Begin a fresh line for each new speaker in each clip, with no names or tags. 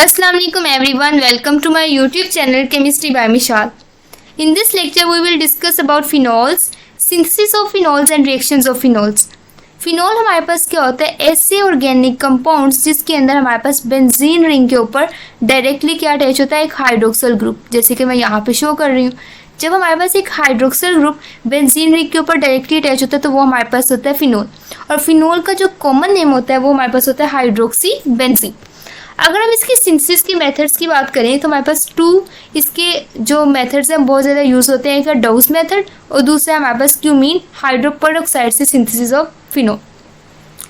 Assalamu alaikum everyone, welcome to my YouTube channel Chemistry by Mishal. In this lecture we will discuss about phenols, synthesis of phenols and reactions of phenols. Phenol हमारे पास क्या होता है, ऐसे organic compounds जिसके अंदर हमारे पास benzene ring के ऊपर डायरेक्टली क्या अटैच होता है, एक हाइड्रोक्सल ग्रुप, जैसे कि मैं यहाँ पे शो कर रही हूँ। जब हमारे पास एक हाइड्रोक्सल ग्रुप बेंजीन रिंग के ऊपर डायरेक्टली अटैच होता है तो वो हमारे पास होता है फिनॉल। और फिनॉल का जो कॉमन नेम होता है वो हमारे पास होता है हाइड्रोक्सी बेंजीन। अगर हम इसकी सिंथेसिस की मेथड्स की बात करें तो हमारे पास इसके जो मेथड्स हैं बहुत ज़्यादा यूज़ होते हैं। एक है डाउस मेथड और दूसरा हमारे पास क्यूमीन हाइड्रोपेरोक्साइड से सिंथेसिस ऑफ फिनॉल।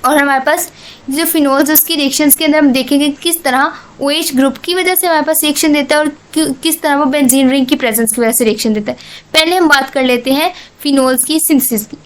और हमारे पास जो फिनॉल्स उसकी रिएक्शंस के अंदर हम देखेंगे किस तरह OH ग्रुप की वजह से हमारे पास रिएक्शन देता है और किस तरह वो बेंजीन रिंग की प्रेजेंस की वजह से रिएक्शन देता है। पहले हम बात कर लेते हैं फिनॉल्स की सिंथेसिस की।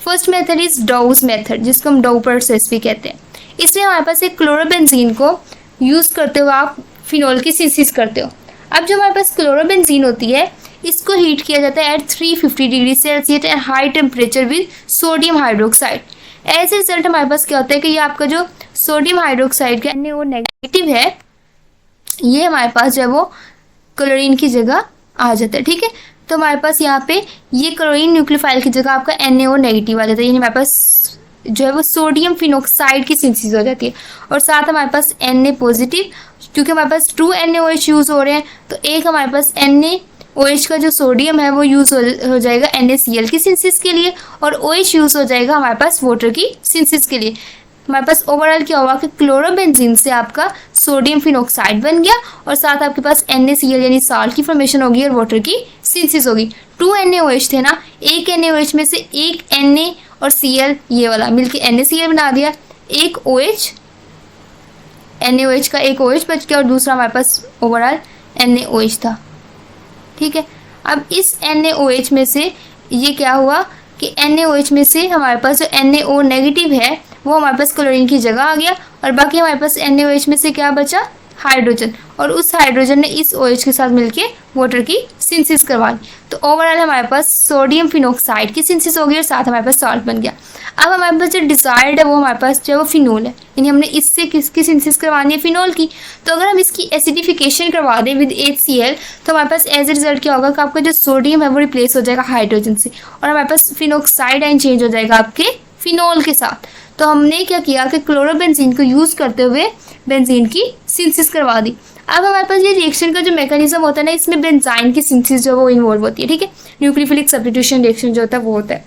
फर्स्ट मेथड इज डाउस मेथड, जिसको हम डाउ प्रोसेस भी कहते हैं। इसमें हमारे पास एक क्लोरोबेंजीन को यूज़ करते हुए आप फिनॉल की सिंथेसिस करते हो। अब जो हमारे पास क्लोरोबेंजीन होती है इसको हीट किया जाता है at 350 degree Celsius and high temperature with sodium hydroxide. As result हमारे पास क्या होता है कि ये आपका जो सोडियम हाइड्रोक्साइड का NaO नेगेटिव है ये हमारे पास जो है वो क्लोरीन की जगह आ जाता है। ठीक है, तो हमारे पास यहाँ पे ये क्लोरीन न्यूक्लियोफाइल की जगह आपका NaO नेगेटिव आ जाता है, यानी हमारे पास जो है वो सोडियम फिनॉक्साइड की सिंथेसिस हो जाती है। और साथ हमारे पास Na पॉजिटिव, क्योंकि हमारे पास 2 NaOH यूज़ हो रहे हैं तो एक हमारे पास NaOH का जो सोडियम है वो यूज़ हो जाएगा NaCl की सिंथेसिस के लिए और OH यूज़ हो जाएगा हमारे पास वाटर की सिंथेसिस के लिए। हमारे पास ओवरऑल क्या हुआ कि क्लोरोबेंजीन से आपका सोडियम फिनॉक्साइड बन गया और साथ आपके पास NaCl यानी साल्ट की फॉर्मेशन होगी और वाटर की सिंथेसिस होगी। 2 NaOH थे ना, एक NaOH में से एक Na और Cl ये वाला मिलके NaCl बना दिया, एक OH NaOH का एक OH बच गया और दूसरा हमारे पास ओवरऑल NaOH था। ठीक है, अब इस NaOH में से ये क्या हुआ कि NaOH में से हमारे पास जो NaO नेगेटिव है वो हमारे पास क्लोरीन की जगह आ गया और बाकी हमारे पास NaOH में से क्या बचा, हाइड्रोजन, और उस हाइड्रोजन ने इस OH के साथ मिलके वाटर की सिंथेसिस करवा दी। तो ओवरऑल हमारे पास सोडियम फिनॉक्साइड की सिंथेसिस हो गई और साथ हमारे पास सॉल्ट बन गया। अब हमारे पास जो डिजायर्ड है वो हमारे पास जो है वो फिनॉल है, यानी हमने इससे किसकी सिंथेसिस करवानी है, फिनॉल की। तो अगर हम इसकी एसिडिफिकेशन करवा दें विद HCl तो हमारे पास एज ए रिजल्ट क्या होगा कि आपका जो सोडियम है वो रिप्लेस हो जाएगा हाइड्रोजन से और हमारे पास फिनॉक्साइड आयन चेंज हो जाएगा आपके फिनॉल के साथ। तो हमने क्या किया कि क्लोरोबेंजीन को यूज़ करते हुए बेंजीन की सिंथेसिस करवा दी। अब हमारे पास ये रिएक्शन का जो मैकेनिज्म होता है ना, इसमें बेंजाइन की सिंथेसिस जो वो इन्वॉल्व होती है। ठीक है, न्यूक्लियोफिलिक सब्स्टिट्यूशन रिएक्शन जो होता है वो होता है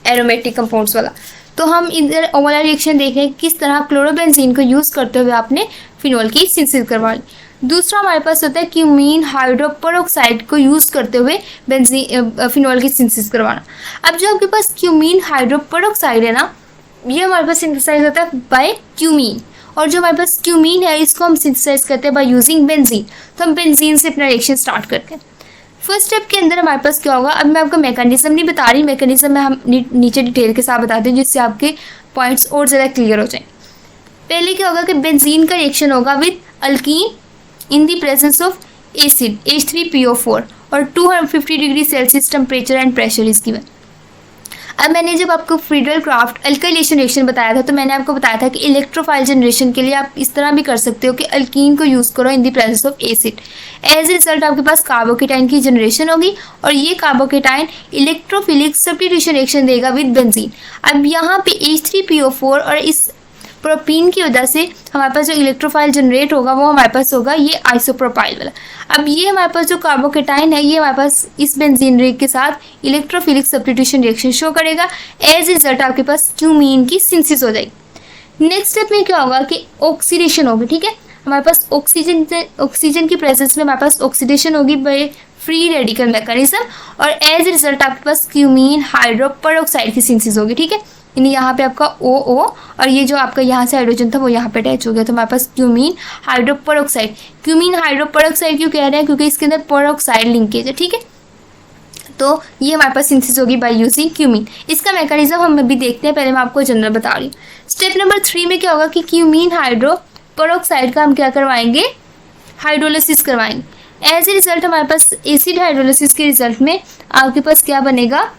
एरोमेटिक कंपाउंड्स वाला। तो हम इधर ओवरऑल रिएक्शन देख रहे हैं किस तरह क्लोरोबेंजीन को यूज़ करते हुए आपने फिनॉल की सिंथेसिस करवा ली। दूसरा हमारे पास होता है क्यूमीन हाइड्रोपेरोक्साइड को यूज़ करते हुए फिनॉल की सिंथेसिस करवाना। अब जो आपके पास क्यूमीन हाइड्रोपेरोक्साइड है ना, ये हमारे पास सिंथेसाइज होता है बाय क्यूमीन, और जो हमारे पास क्यूमीन है इसको हम सिंथेसाइज करते हैं बाय यूजिंग बेंजीन। तो हम बेंजीन से अपना रिएक्शन स्टार्ट करते हैं। फर्स्ट स्टेप के अंदर हमारे पास क्या होगा, अब मैं आपको मैकेनिज्म नहीं बता रही, मैकेनिज्म में हम नीचे डिटेल के साथ बताते हैं जिससे आपके पॉइंट्स और ज़्यादा क्लियर हो जाए। पहले क्या होगा कि बेंजीन का रिएक्शन होगा with alkyne in the presence of acid H3PO4 और 250 degree Celsius temperature and pressure is given. अब मैंने जब आपको फ्रीडल क्राफ्ट अल्काइलेशन रिएक्शन बताया था तो मैंने आपको बताया था कि इलेक्ट्रोफाइल जनरेशन के लिए आप इस तरह भी कर सकते हो कि अल्कीन को यूज़ करो in the presence of acid. As a result आपके पास कार्बोकेटाइन की जनरेशन होगी और ये कार्बोकेटाइन इलेक्ट्रोफिलिक सब्स्टिट्यूशन रिएक्शन देगा विद बेंजीन। अब यहाँ पे H3PO4 और इस प्रोपीन की वजह से हमारे पास जो इलेक्ट्रोफाइल जनरेट होगा वो हमारे पास होगा ये आइसोप्रोपाइल वाला। अब ये हमारे पास जो कार्बोकेटाइन है ये हमारे पास इस बेंजीन रिंग के साथ इलेक्ट्रोफिलिक सब्स्टिट्यूशन रिएक्शन शो करेगा। एज रिजल्ट आपके पास क्यूमीन की सिंथेसिस हो जाएगी। नेक्स्ट स्टेप में क्या होगा कि ऑक्सीडेशन होगी। ठीक है, हमारे पास ऑक्सीजन की प्रेजेंस में हमारे पास ऑक्सीडेशन होगी बाय फ्री रेडिकल मैकेनिज्म और एज रिजल्ट आपके पास क्यूमीन हाइड्रोपेरोक्साइड की सिंथेसिस होगी। ठीक है, यानी यहाँ पे आपका OO और ये जो आपका यहाँ से हाइड्रोजन था वो यहाँ पे अटैच हो गया, तो हमारे पास क्यूमीन हाइड्रोपेरोक्साइड। क्यूमीन हाइड्रोपेरोक्साइड क्यों कह रहे हैं, क्योंकि इसके अंदर पेरोक्साइड लिंकेज है। ठीक है, तो ये हमारे पास सिंथेसिस होगी बाय यूजिंग क्यूमीन। इसका मैकेनिज्म हम अभी देखते हैं, पहले मैं आपको जनरल बता रही हूँ। स्टेप नंबर 3 में क्या होगा कि क्यूमीन हाइड्रोपेरोक्साइड का हम क्या करवाएंगे, हाइड्रोलिसिस करवाएंगे। एज ए रिजल्ट हमारे पास एसिड हाइड्रोलिसिस के रिजल्ट में आपके पास क्या बनेगा,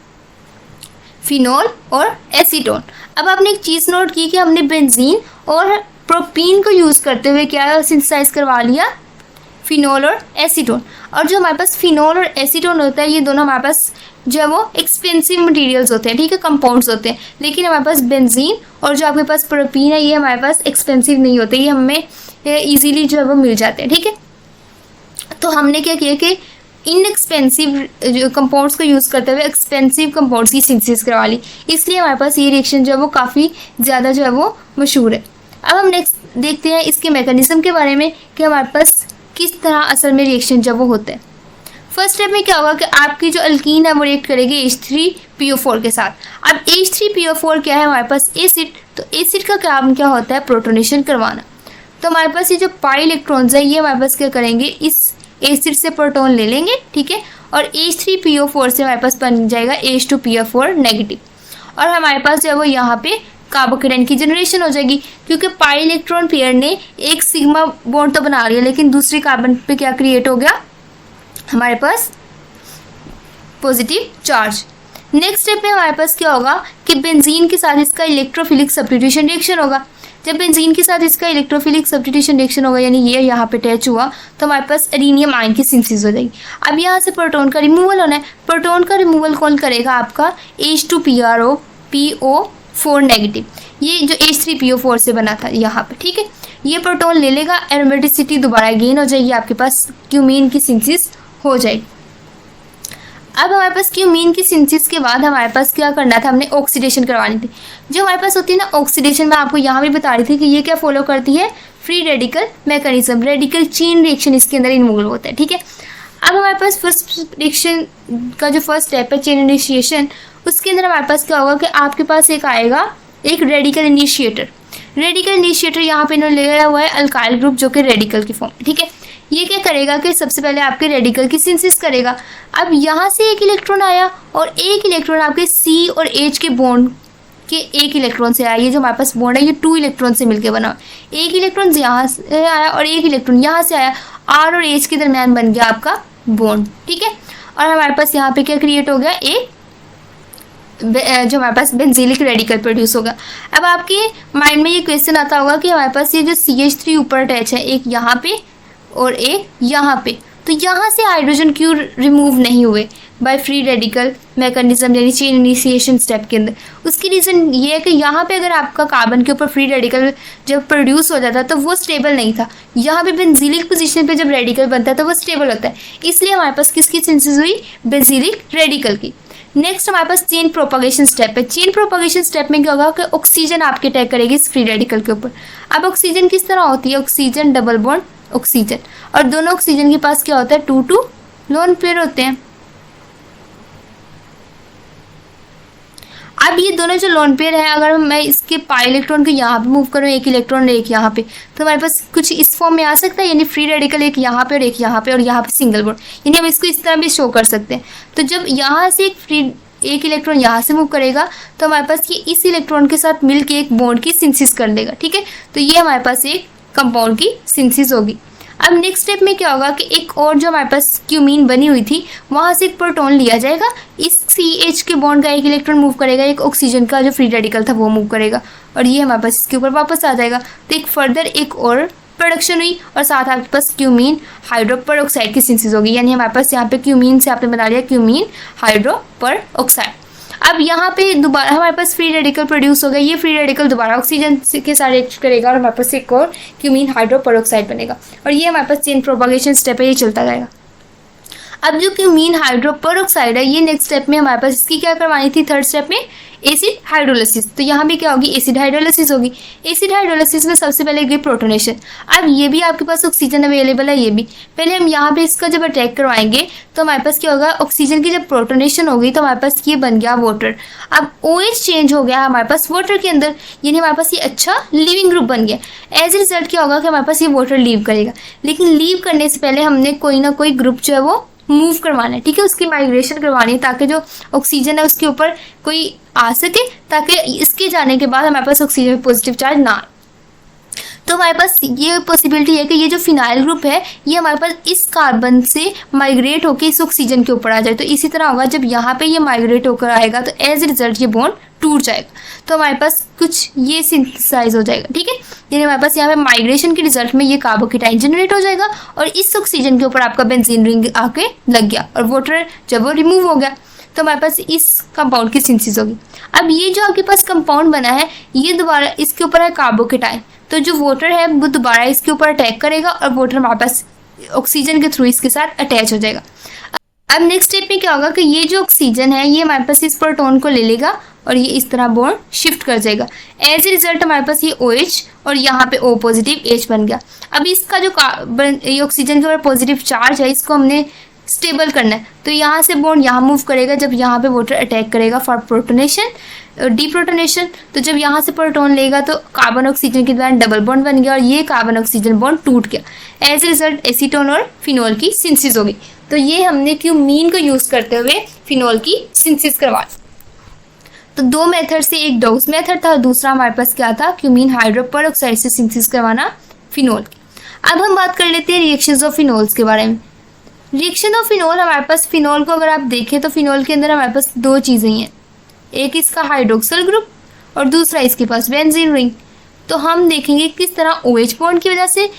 फिनॉल और एसीटोन। अब आपने एक चीज़ नोट की कि हमने बेंजीन और प्रोपीन को यूज़ करते हुए क्या सिंथेसाइज करवा लिया, फिनॉल और एसीटोन। और जो हमारे पास फिनॉल और एसीटोन होता है, ये दोनों हमारे पास जो है वो एक्सपेंसिव मटेरियल्स होते हैं, ठीक है, कंपाउंड्स होते हैं। लेकिन हमारे पास बेंजीन और जो आपके पास प्रोपीन है, ये हमारे पास एक्सपेंसिव नहीं होते, ये हमें ईजीली जो है वो मिल जाते हैं, ठीक है। तो हमने क्या किया कि इनएक्सपेंसिव कंपाउंड्स को यूज़ करते हुए एक्सपेंसिव कंपाउंड्स की सिंथेसिस करवा ली, इसलिए हमारे पास ये रिएक्शन जो है वो काफ़ी ज़्यादा जो है वो मशहूर है। अब हम नेक्स्ट देखते हैं इसके मैकेनिज्म के बारे में कि हमारे पास किस तरह असल में रिएक्शन जब वो होते हैं। फर्स्ट स्टेप में क्या होगा कि आपकी जो अल्कीन है वो रिएक्ट करेगी H3PO4 के साथ। अब H3PO4 क्या है, हमारे पास एसिड, तो एसिड का काम क्या होता है, प्रोटोनेशन करवाना। तो हमारे पास ये जो पाई इलेक्ट्रॉन्स है, ये हमारे पास क्या करेंगे, इस एसिड से प्रोटॉन ले लेंगे, ठीक है, और H3PO4 से हमारे पास बन जाएगा H2PO4 नेगेटिव, और हमारे पास जो है वो यहाँ पे कार्बोकेटाइन की जनरेशन हो जाएगी, क्योंकि पाई इलेक्ट्रॉन पेयर ने एक सिग्मा बॉन्ड तो बना लिया, लेकिन दूसरी कार्बन पे क्या क्रिएट हो गया, हमारे पास पॉजिटिव चार्ज। नेक्स्ट स्टेप में हमारे पास क्या होगा कि बेंजीन के साथ इसका इलेक्ट्रोफिलिक सब्स्टिट्यूशन रिएक्शन होगा। जब बेंजीन के साथ इसका इलेक्ट्रोफिलिक सब्स्टिट्यूशन रिएक्शन होगा, यानी ये यहाँ पे अटैच हुआ, तो हमारे पास एडिनियम आयन की सिंथेसिस हो जाएगी। अब यहाँ से प्रोटॉन का रिमूवल होना है। प्रोटॉन का रिमूवल कौन करेगा, आपका H2PO4 नेगेटिव, ये जो H3PO4 से बना था यहाँ पे, ठीक है। ये प्रोटॉन ले लेगा, एरोमेटिसिटी दोबारा गेन हो जाएगी, आपके पास क्यूमीन की सिंथेसिस हो जाएगी। अब हमारे पास क्यूमीन की सिंथेसिस के बाद हमारे पास क्या करना था, हमने ऑक्सीडेशन करवानी थी। जो हमारे पास होती है ना ऑक्सीडेशन, मैं आपको यहाँ भी बता रही थी कि ये क्या फॉलो करती है, free radical mechanism, radical chain reaction इसके अंदर इन्वॉल्व होता है, ठीक है। अब हमारे पास फर्स्ट रिएक्शन का जो फर्स्ट स्टेप है चेन इनिशिएशन, उसके अंदर हमारे पास क्या होगा कि आपके पास एक आएगा एक रेडिकल इनिशिएटर। रेडिकल इनिशिएटर यहाँ पे इन्होंने लिया हुआ है अल्काइल ग्रुप, जो कि रेडिकल की फॉर्म, ठीक है। ये क्या करेगा कि सबसे पहले आपके रेडिकल की सिंथेसिस करेगा। अब यहाँ से एक इलेक्ट्रॉन आया और एक इलेक्ट्रॉन आपके C और H के बॉन्ड के एक इलेक्ट्रॉन से आया। ये जो हमारे पास बॉन्ड है, ये 2 इलेक्ट्रॉन से मिलकर बना। एक इलेक्ट्रॉन यहाँ से आया और एक इलेक्ट्रॉन यहाँ से आया, R और H के दरमियान बन गया आपका बॉन्ड, ठीक है। और हमारे पास यहाँ पे क्या क्रिएट हो गया, एक जो हमारे पास बेंजीलिक रेडिकल प्रोड्यूस होगा। अब आपके माइंड में ये क्वेश्चन आता होगा कि हमारे पास ये जो CH3 ऊपर अटैच है, एक यहाँ पे और एक यहाँ पे, तो यहाँ से हाइड्रोजन क्यों रिमूव नहीं हुए बाय फ्री रेडिकल मैकेनिज्म, यानी चेन इनिशिएशन स्टेप के अंदर। उसकी रीज़न ये है कि यहाँ पे अगर आपका कार्बन के ऊपर फ्री रेडिकल जब प्रोड्यूस हो जाता है तो वो स्टेबल नहीं था। यहाँ पे बेंजीलिक पोजीशन पे जब रेडिकल बनता है तो वो स्टेबल होता है, इसलिए हमारे पास किसकी सिंथेसिस हुई, बेंजीलिक रेडिकल की। नेक्स्ट हमारे पास चेन प्रोपगेशन स्टेप है। चेन प्रोपगेशन स्टेप में क्या होगा कि ऑक्सीजन आपके अटैक करेगी इस फ्री रेडिकल के ऊपर। अब ऑक्सीजन किस तरह होती है, ऑक्सीजन डबल बॉन्ड ऑक्सीजन, और दोनों ऑक्सीजन के पास क्या होता है, 2 लोन पेयर होते हैं। अब ये दोनों जो लोन पेयर है, अगर मैं इसके पाई इलेक्ट्रॉन को यहाँ पे मूव करूँ, एक इलेक्ट्रॉन एक यहाँ पे, तो हमारे पास कुछ इस फॉर्म में आ सकता है, यानी फ्री रेडिकल एक यहाँ पे और एक यहाँ पे, और यहाँ पे सिंगल बॉन्ड, यानी हम इसको इस तरह भी शो कर सकते हैं। तो जब यहाँ से एक इलेक्ट्रॉन यहाँ से मूव करेगा तो हमारे पास ये इस इलेक्ट्रॉन के साथ मिलकर एक बॉन्ड की सिंथेसिस कर देगा, ठीक है। तो ये हमारे पास एक कंपाउंड की सिंथेसिस होगी। अब नेक्स्ट स्टेप में क्या होगा कि एक और जो हमारे पास क्यूमीन बनी हुई थी, वहाँ से एक प्रोटॉन लिया जाएगा, इस CH के बॉन्ड का एक इलेक्ट्रॉन मूव करेगा, एक ऑक्सीजन का जो फ्री रेडिकल था वो मूव करेगा, और ये हमारे पास इसके ऊपर वापस आ जाएगा। तो एक फर्दर एक और प्रोडक्शन हुई, और साथ आपके पास क्यूमीन हाइड्रोपरऑक्साइड की सिंथेसिस होगी, यानी हमारे पास यहाँ पे क्यूमीन से आपने बना लिया क्यूमीन हाइड्रोपरऑक्साइड। अब यहाँ पे दोबारा हमारे पास फ्री रेडिकल प्रोड्यूस हो गया, ये फ्री रेडिकल दोबारा ऑक्सीजन के साथ रिएक्ट करेगा और हमारे पास एक और क्यूमीन हाइड्रोपरऑक्साइड बनेगा, और ये हमारे पास चेन प्रोपगेशन स्टेप है, ये चलता जाएगा। अब जो क्यूमीन हाइड्रोपरऑक्साइड है, ये नेक्स्ट स्टेप में हमारे पास इसकी क्या करवानी थी, थर्ड स्टेप में एसिड हाइड्रोलिसिस। तो यहाँ भी क्या होगी, एसिड हाइड्रोलिसिस होगी। एसिड हाइड्रोलिसिस में सबसे पहले गई प्रोटोनेशन। अब ये भी आपके पास ऑक्सीजन अवेलेबल है, ये भी पहले हम यहाँ पे इसका जब अटैक करवाएंगे तो हमारे पास क्या होगा, ऑक्सीजन की जब प्रोटोनेशन होगी तो हमारे पास ये बन गया वाटर। अब OH चेंज हो गया हमारे पास वाटर के अंदर, यानी हमारे पास ये अच्छा लिविंग ग्रुप बन गया। एज ए रिजल्ट क्या होगा कि हमारे पास ये वाटर लीव करेगा, लेकिन लीव करने से पहले हमने कोई ना कोई ग्रुप जो है वो मूव करवाना है, ठीक है, उसकी माइग्रेशन करवानी है, ताकि जो ऑक्सीजन है उसके ऊपर कोई आ सके, ताकि इसके जाने के बाद हमारे पास ऑक्सीजन में पॉजिटिव चार्ज ना आए। तो हमारे पास ये पॉसिबिलिटी है कि ये जो फिनाइल ग्रुप है ये हमारे पास इस कार्बन से माइग्रेट होकर इस ऑक्सीजन के ऊपर आ जाए। तो इसी तरह होगा, जब यहाँ पे ये माइग्रेट होकर आएगा तो एज ए रिजल्ट ये बॉन्ड टूट जाएगा, तो हमारे पास कुछ ये सिंथेसाइज हो जाएगा। ठीक है, यानी हमारे पास यहाँ पे माइग्रेशन के रिजल्ट में ये कार्बोकेटाइन जनरेट हो जाएगा और इस ऑक्सीजन के ऊपर आपका बेंजीन रिंग आके लग गया और वाटर जब वो रिमूव हो गया तो हमारे पास इस कंपाउंड की सिंथेसिस होगी। अब ये जो आपके पास कंपाउंड बना है ये दोबारा इसके ऊपर है कार्बोकेटाइन, तो जो वाटर है वो दोबारा इसके ऊपर अटैक करेगा और वाटर हमारे पास ऑक्सीजन के थ्रू इसके साथ अटैच हो जाएगा। अब नेक्स्ट स्टेप में क्या होगा कि ये जो ऑक्सीजन है ये हमारे पास इस प्रोटॉन को ले लेगा और ये इस तरह बॉन्ड शिफ्ट कर जाएगा। एज ए रिजल्ट हमारे पास ये OH और यहाँ पे O पॉजिटिव H बन गया। अब इसका जो ये ऑक्सीजन के ऊपर पॉजिटिव चार्ज है इसको हमने स्टेबल करना है, तो यहाँ से बॉन्ड यहाँ मूव करेगा जब यहाँ पे वाटर अटैक करेगा फॉर प्रोटोनेशन डीप्रोटोनेशन। तो जब यहाँ से प्रोटॉन लेगा तो कार्बन ऑक्सीजन के दौरान डबल बॉन्ड बन गया और ये कार्बन ऑक्सीजन बॉन्ड टूट गया। एज ए रिजल्ट एसीटोन और फिनोल की सिंथेसिस होगी। तो ये हमने क्यूमीन को यूज़ करते हुए फिनोल की सिंथेसिस करवाई। तो दो मेथड से, एक डोज मेथड था और दूसरा हमारे पास क्या था, क्यूमीन हाइड्रोपेरोक्साइड से सिंथेसिस करवाना फिनोल की। अब हम बात कर लेते हैं रिएक्शंस ऑफ फिनोल्स के बारे में। रिएक्शन ऑफ फिनोल, हमारे पास फिनोल को अगर आप देखें तो फिनोल के अंदर हमारे पास दो चीज़ें हैं, एक इसका हाइड्रोक्सिल ग्रुप और दूसरा इसके पास बेंजीन रिंग। तो हम देखेंगे किस तरह OH बॉन्ड की वजह से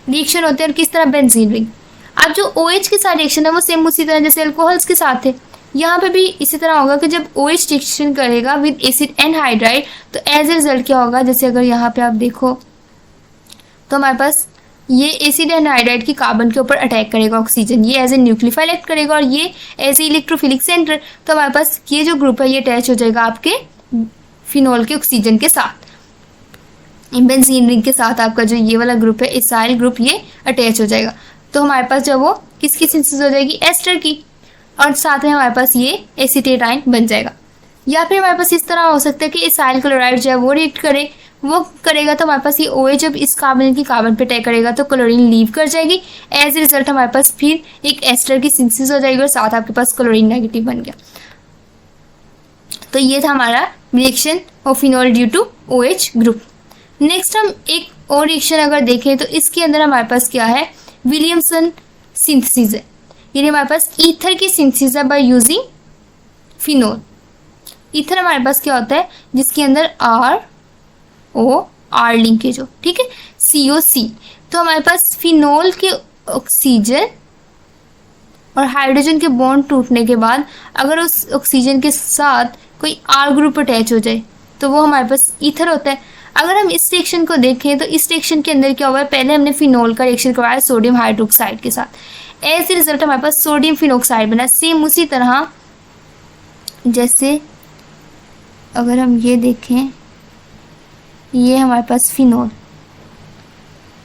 रिएक्शन होते हैं और किस तरह बेंजीन रिंग। अब जो OH के साथ रिएक्शन है वो सेम उसी तरह जैसे अल्कोहल्स के साथ है, यहाँ पे भी इसी तरह होगा कि जब OH रिएक्शन करेगा विद एसिड एनहाइड्राइड तो एज ए रिजल्ट क्या होगा, जैसे अगर यहाँ पे आप देखो तो हमारे पास ये एसिड एनहाइड्राइड की कार्बन के ऊपर अटैक करेगा ऑक्सीजन, ये एज ए न्यूक्लियोफाइल एक्ट करेगा और ये एज ए इलेक्ट्रोफिलिक सेंटर। तो हमारे पास ये जो ग्रुप है ये अटैच हो जाएगा आपके फिनोल के ऑक्सीजन के साथ, बेंजीन रिंग के साथ आपका जो ये वाला ग्रुप है इसाइल ग्रुप ये अटैच हो जाएगा। तो हमारे पास जो वो किसकी सिंथेसिस हो जाएगी, एस्टर की, और साथ में हमारे पास ये एसीटेटाइन बन जाएगा। या फिर हमारे पास इस तरह हो सकता है कि इसाइल क्लोराइड जो है वो रिएक्ट करेगा तो हमारे पास ये OH जब इस कार्बन की कार्बन पे अटैक करेगा तो क्लोरीन लीव कर जाएगी। एज ए रिजल्ट हमारे पास फिर एक एस्टर की सिंथेसिस हो जाएगी और साथ आपके पास क्लोरीन नेगेटिव बन गया। तो ये था हमारा reaction of phenol due to OH group. Next हम एक और रिएक्शन अगर देखें तो इसके अंदर हमारे पास क्या है, विलियमसन सिंथेसिस है, यानी हमारे पास ईथर की सिंथेसिस है बाय यूजिंग फिनोल। ईथर हमारे पास क्या होता है जिसके अंदर R लिंकेज हो, ठीक है, COC। तो हमारे पास फिनोल के ऑक्सीजन और हाइड्रोजन के बॉन्ड टूटने के बाद अगर उस ऑक्सीजन के साथ कोई R ग्रुप अटैच हो जाए तो वो हमारे पास ईथर होता है। अगर हम इस रिएक्शन को देखें तो इस रिएक्शन के अंदर क्या हुआ है, पहले हमने फिनोल का रिएक्शन करवाया सोडियम हाइड्रोक्साइड के साथ, एज ए रिजल्ट हमारे पास सोडियम फिनोक्साइड बना। सेम उसी तरह जैसे अगर हम ये देखें, ये हमारे पास फिनोल,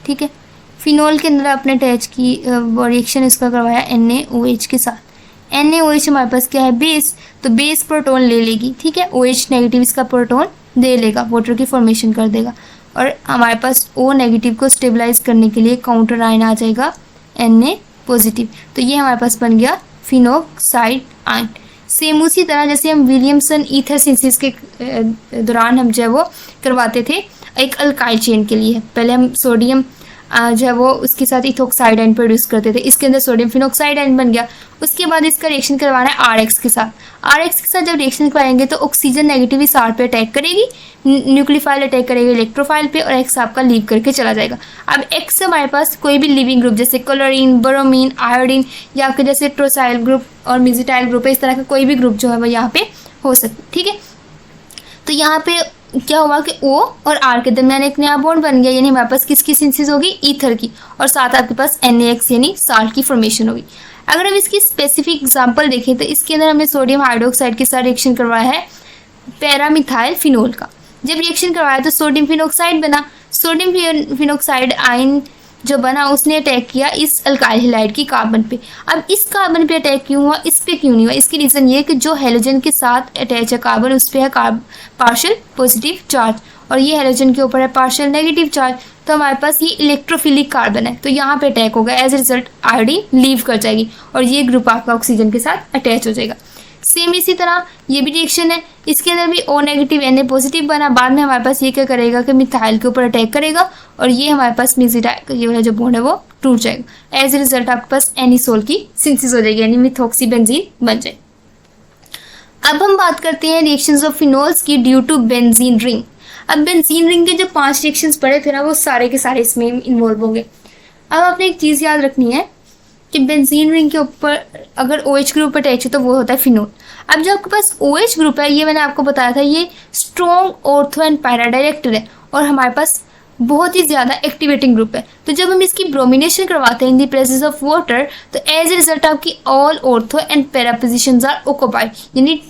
ठीक है, फिनोल के अंदर आपने अटैच की रिएक्शन इसका करवाया NaOH के साथ। NaOH हमारे पास क्या है, बेस, तो बेस प्रोटॉन ले लेगी, ठीक है, OH नेगेटिव इसका प्रोटॉन दे लेगा, वाटर की फॉर्मेशन कर देगा और हमारे पास O नेगेटिव को स्टेबलाइज करने के लिए काउंटर आयन आ जाएगा Na पॉजिटिव। तो ये हमारे पास बन गया फिनोक्साइड आयन। सेम उसी तरह जैसे हम विलियमसन ईथर सिंथेसिस के दौरान हम जो है वो करवाते थे एक अल्काइल चेन के लिए, पहले हम सोडियम जो है वो उसके साथ इथोक्साइड आयन प्रोड्यूस करते थे, इसके अंदर सोडियम फिनोक्साइड आयन बन गया। उसके बाद इसका रिएक्शन करवाना है RX के साथ। RX के साथ जब रिएक्शन करवाएंगे तो ऑक्सीजन नेगेटिव इस R पे अटैक करेगी, न्यूक्लियोफाइल अटैक करेगी इलेक्ट्रोफाइल पे और X आपका लीव करके चला जाएगा। अब X से हमारे पास कोई भी लिविंग ग्रुप जैसे क्लोरीन, ब्रोमीन, आयोडीन या आपके जैसे ट्रोसाइल ग्रुप और मिजिटाइल ग्रुप है, इस तरह का कोई भी ग्रुप जो है वो यहाँ पे हो सकता है, ठीक है। तो यहाँ पे क्या हुआ कि O और R के दरमियान एक नया बॉन्ड बन गया, यानी हमारे पास किसकी सिंथेसिस होगी, ईथर की, और साथ आपके पास NaX यानी साल्ट की फॉर्मेशन होगी। अगर हम इसकी स्पेसिफिक एग्जांपल देखें तो इसके अंदर हमने सोडियम हाइड्रोक्साइड के साथ रिएक्शन करवाया है पैरामिथाइल फिनोल का। जब रिएक्शन करवाया तो सोडियम फिनोक्साइड बना, सोडियम फिनोक्साइड आयन जो बना उसने अटैक किया इस अल्काइल हैलाइड की कार्बन पे। अब इस कार्बन पे अटैक क्यों हुआ, इस पे क्यों नहीं हुआ, इसकी रीज़न ये है कि जो हेलोजन के साथ अटैच है कार्बन उस पर है पार्शियल पॉजिटिव चार्ज और ये हेलोजन के ऊपर है पार्शियल नेगेटिव चार्ज। तो हमारे पास ये इलेक्ट्रोफिलिक कार्बन है तो यहाँ पे अटैक होगा, as a result iodine leave कर जाएगी और ये ग्रुप आपका ऑक्सीजन के साथ अटैच हो जाएगा। सेम इसी तरह ये भी रिएक्शन है, इसके अंदर भी O नेगेटिव Na पॉजिटिव बना, बाद में हमारे पास ये क्या करेगा कि मिथाइल के ऊपर अटैक करेगा और ये हमारे पास मेसिटाइल ये वाला जो बॉन्ड है वो टूट जाएगा। एज ए रिजल्ट आपके पास एनिसोल की सिंथेसिस हो जाएगी, यानी मिथॉक्सी बेंजीन बन जाएगी। अब हम बात करते हैं रिएक्शंस ऑफ फिनोल्स की ड्यू टू बेंजीन रिंग। अब बेंजीन रिंग के जो 5 रिएक्शंस पड़े थे ना, वो सारे के सारे इसमें इन्वॉल्व होंगे। अब आपने एक चीज़ याद रखनी है कि बेंजीन रिंग के ऊपर अगर OH ग्रुप अटैच है तो वो होता है फिनोल। अब जो आपके पास OH ग्रुप है, ये मैंने आपको बताया था, ये strong ortho and para director है और हमारे पास बहुत ही ज़्यादा एक्टिवेटिंग ग्रुप है। तो जब हम इसकी ब्रोमिनेशन करवाते हैं in the presence of water, तो एज ए रिजल्ट आपकी all ortho and para positions are occupied, यानी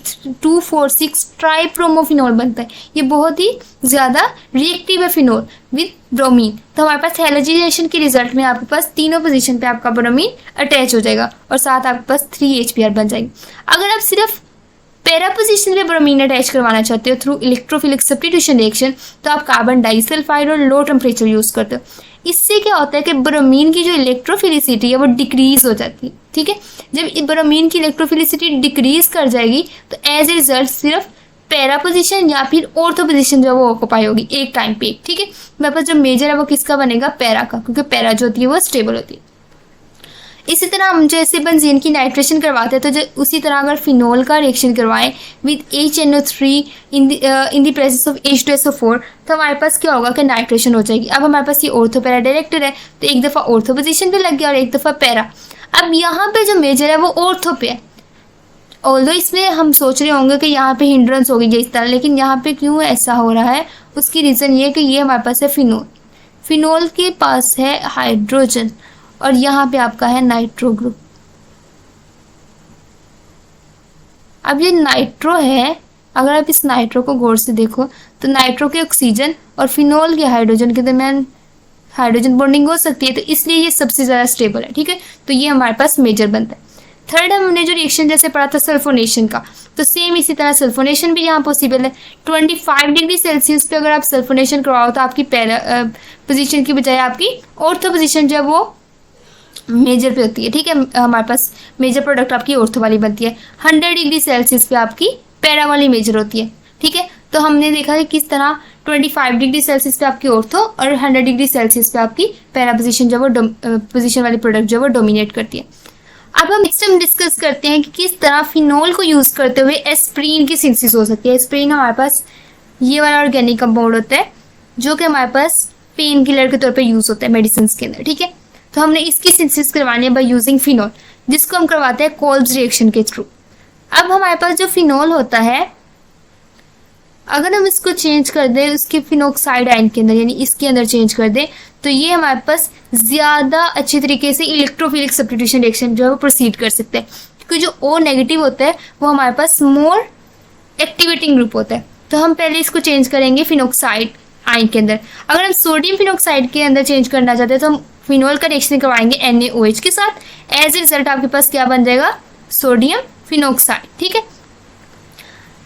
2,4,6 ट्राइप्रोमोफिनोल बनता है। ये बहुत ही ज़्यादा रिएक्टिव है फिनोल विद ब्रोमीन। तो हमारे पास हैलोजिनेशन के रिजल्ट में आपके पास तीनों पोजीशन पे आपका ब्रोमीन अटैच हो जाएगा और साथ आपके पास 3 HBr बन जाएगी। अगर आप सिर्फ पैरा पोजीशन पे ब्रोमीन अटैच करवाना चाहते हो थ्रू इलेक्ट्रोफिलिक सब्स्टिट्यूशन रिएक्शन, तो आप कार्बन डाइसल्फाइड और लो टेम्परेचर यूज़ करते हो। इससे क्या होता है कि ब्रोमीन की जो इलेक्ट्रोफिलिसिटी है वो डिक्रीज हो जाती है। ठीक है, जब ब्रोमीन की इलेक्ट्रोफिलिसिटी डिक्रीज कर जाएगी तो एज ए रिजल्ट सिर्फ पैरा पोजीशन या फिर ऑर्थो पोजीशन जो वो ऑक्युपाई होगी एक टाइम पे। ठीक है, मेरे पास जो मेजर है वो किसका बनेगा, पैरा का, क्योंकि पैरा जो होती है वो स्टेबल होती है। इसी तरह हम जैसे बेंजीन की नाइट्रेशन करवाते हैं, तो जो उसी तरह अगर फिनोल का रिएक्शन करवाएं with HNO3 in the presence of H2SO4, तो हमारे पास क्या होगा कि नाइट्रेशन हो जाएगी। अब हमारे पास ये ऑर्थो पैरा डायरेक्टर है, तो एक दफ़ा ऑर्थो पोजीशन पे लग गया और एक दफ़ा पैरा। अब यहाँ पे जो मेजर है वो ऑर्थो पे है, ऑल्दो इसमें हम सोच रहे होंगे कि यहाँ पे हिंड्रेंस होगी इस तरह, लेकिन यहाँ पे क्यों ऐसा हो रहा है, उसकी रीज़न ये है कि ये हमारे पास है फिनोल, फिनोल के पास है हाइड्रोजन और यहाँ पे आपका है नाइट्रो ग्रुप। अब ये नाइट्रो है, अगर आप इस नाइट्रो को गौर से देखो तो नाइट्रो के ऑक्सीजन और फिनोल के हाइड्रोजन के दरमियान हाइड्रोजन बॉन्डिंग हो सकती है, तो इसलिए ये सबसे ज़्यादा स्टेबल है। ठीक है, तो ये हमारे पास मेजर बनता है। थर्ड हमने जो रिएक्शन जैसे पढ़ा था सल्फोनेशन का, तो सेम इसी तरह सल्फोनेशन भी यहाँ पॉसिबल है। 25 डिग्री सेल्सियस पे अगर आप सल्फोनेशन करवाओ तो आपकी पोजीशन की बजाय आपकी ऑर्थो पोजीशन जो है वो मेजर पे होती है। ठीक है, हमारे पास मेजर प्रोडक्ट आपकी ऑर्थो वाली बनती है। 100 डिग्री सेल्सियस पे आपकी पैरा वाली मेजर होती है। ठीक है, तो हमने देखा कि किस तरह 25 डिग्री सेल्सियस पे आपकी ऑर्थो और 100 डिग्री सेल्सियस पे आपकी पैरा पोजीशन जो वो पोजीशन वाली प्रोडक्ट जो वो डोमिनेट करती है। अब हम नेक्स्ट हम डिस्कस करते हैं कि किस तरह फिनोल को यूज़ करते हुए एस्प्रीन की सिंथेसिस हो सकती है। एस्प्रीन हमारे पास ये वाला ऑर्गेनिक कंपाउंड होता है जो कि हमारे पास पेन किलर के तौर पे यूज़ होता है मेडिसिन के अंदर। ठीक है, तो हमने इसकी सिंथेसिस करवानी है बाय यूजिंग फिनोल, जिसको हम करवाते हैं कोल्ब्स रिएक्शन के थ्रू। अब हमारे पास जो फिनोल होता है, अगर हम इसको चेंज कर दें उसके फिनोक्साइड आयन के अंदर, यानी इसके अंदर चेंज कर दें, तो ये हमारे पास ज़्यादा अच्छी तरीके से इलेक्ट्रोफिलिक सब्स्टिट्यूशन रिएक्शन जो है वो प्रोसीड कर सकते हैं, क्योंकि जो O नेगेटिव होता है वो हमारे पास मोर एक्टिवेटिंग ग्रुप होता है। तो हम पहले इसको चेंज करेंगे फिनोक्साइड आयन के अंदर। अगर हम सोडियम फिनोक्साइड के अंदर चेंज करना चाहते हैं तो हम फिनोल का रिएक्शन करवाएंगे NaOH के साथ। एज ए रिजल्ट आपके पास क्या बन जाएगा, सोडियम फिनोक्साइड। ठीक है,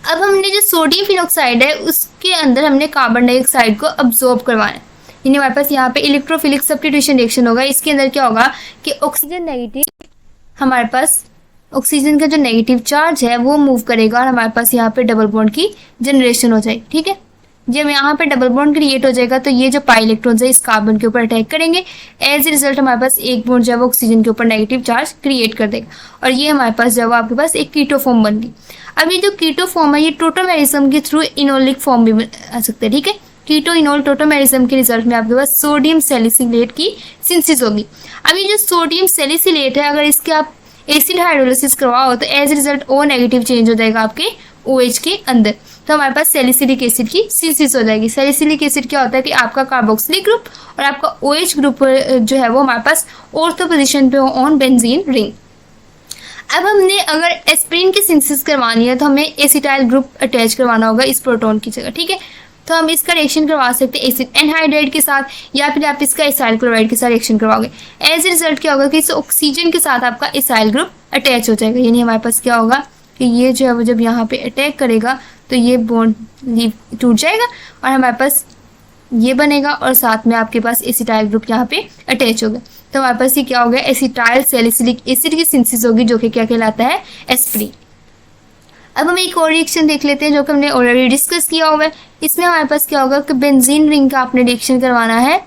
अब हमने जो सोडियम फिनोक्साइड है उसके अंदर हमने कार्बन डाइऑक्साइड को अब्जॉर्ब करवाना है, यानी हमारे पास यहाँ पे इलेक्ट्रोफिलिक सब्स्टिट्यूशन रिएक्शन होगा। इसके अंदर क्या होगा कि ऑक्सीजन नेगेटिव, हमारे पास ऑक्सीजन का जो नेगेटिव चार्ज है वो मूव करेगा और हमारे पास यहाँ पे डबल बॉन्ड की जनरेशन हो जाएगी। ठीक है, जब यहाँ पे डबल बॉन्ड क्रिएट हो जाएगा तो ये जो पाई इलेक्ट्रॉन्स है इस कार्बन के ऊपर अटैक करेंगे। एज ए रिजल्ट हमारे पास एक बॉन्ड जो है वो ऑक्सीजन के ऊपर नेगेटिव चार्ज क्रिएट कर देगा और ये हमारे पास जो है आपके पास एक कीटो फॉर्म बन गई। अब ये जो कीटो फॉर्म है ये टोटोमेरिज्म के थ्रू इनोलिक फॉर्म भी आ सकते हैं। ठीक है, कीटो इनोल टोटोमेरिज्म के रिजल्ट में आपके पास सोडियम सैलिसिलेट की सिंथेसिस होगी। अब ये जो सोडियम सैलिसिलेट है, अगर इसके आप एसिड हाइड्रोलिसिस करवाओ तो as a result O negative change हो जाएगा आपके OH के अंदर, तो हमारे पास सैलिसिलिक एसिड की सिंथेसिस हो जाएगी। सैलिसिलिक एसिड क्या होता है कि आपका कार्बोक्सिलिक ग्रुप और आपका OH ग्रुप जो है वो हमारे पास ऑर्थो पोजीशन पे हो ऑन बेंजीन रिंग। अब हमने अगर एस्प्रीन की सिंथेसिस करवानी है तो हमें एसिटाइल ग्रुप अटैच करवाना होगा इस प्रोटॉन की जगह। ठीक है, तो हम इसका रिएक्शन करवा सकते हैं एसिड एनहाइड्राइड के साथ या फिर आप इसका एसाइल क्लोराइड के साथ रिएक्शन करवाओगे। एज ए रिजल्ट क्या होगा कि इस ऑक्सीजन के साथ आपका एसाइल ग्रुप अटैच हो जाएगा, यानी हमारे पास क्या होगा कि ये जो है वो जब यहाँ पे अटैक करेगा तो ये बॉन्ड टूट जाएगा और हमारे पास ये बनेगा और साथ में आपके पास एसिटाइल ग्रुप यहाँ पे अटैच होगा। तो हमारे पास ये क्या हो गया, एसिटाइल सैलिसिलिक एसिड की सिंथेसिस होगी जो कि क्या कहलाता है, एस्प्रीन। अब हम एक और रिएक्शन देख लेते हैं जो कि हमने ऑलरेडी डिस्कस किया हुआ है। इसमें हमारे पास क्या होगा कि बेंजीन रिंग का आपने रिएक्शन करवाना है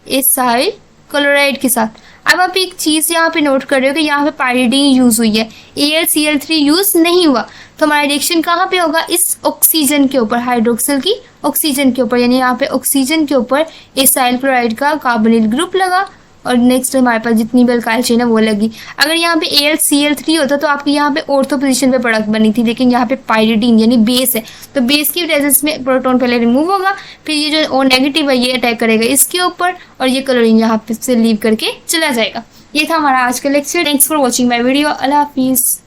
एसाइल क्लोराइड के साथ। अब आप एक चीज़ यहाँ पे नोट कर रहे हो कि यहाँ पे पाइरीडीन यूज़ हुई है, AlCl3 यूज़ नहीं हुआ। तो हमारा रिएक्शन कहाँ पे होगा, इस ऑक्सीजन के ऊपर, हाइड्रोक्सिल की ऑक्सीजन के ऊपर, यानी यहाँ पे ऑक्सीजन के ऊपर एसाइल क्लोराइड का कार्बोनिल ग्रुप लगा और नेक्स्ट हमारे पास जितनी भी अल्काइल चेन है वो लगी। अगर यहाँ पे AlCl3 होता तो आपकी यहाँ पे ऑर्थो पोजीशन पे प्रोडक्ट बनी थी, लेकिन यहाँ पे पाइरीडीन यानी बेस है, तो बेस की वजह से इसमें प्रोटॉन पहले रिमूव होगा, फिर ये जो O नेगेटिव है ये अटैक करेगा इसके ऊपर और ये क्लोरीन यहाँ पे से लीव करके चला जाएगा। ये था हमारा आज का lecture. Thanks for watching my video. अल्लाह हाफिज़।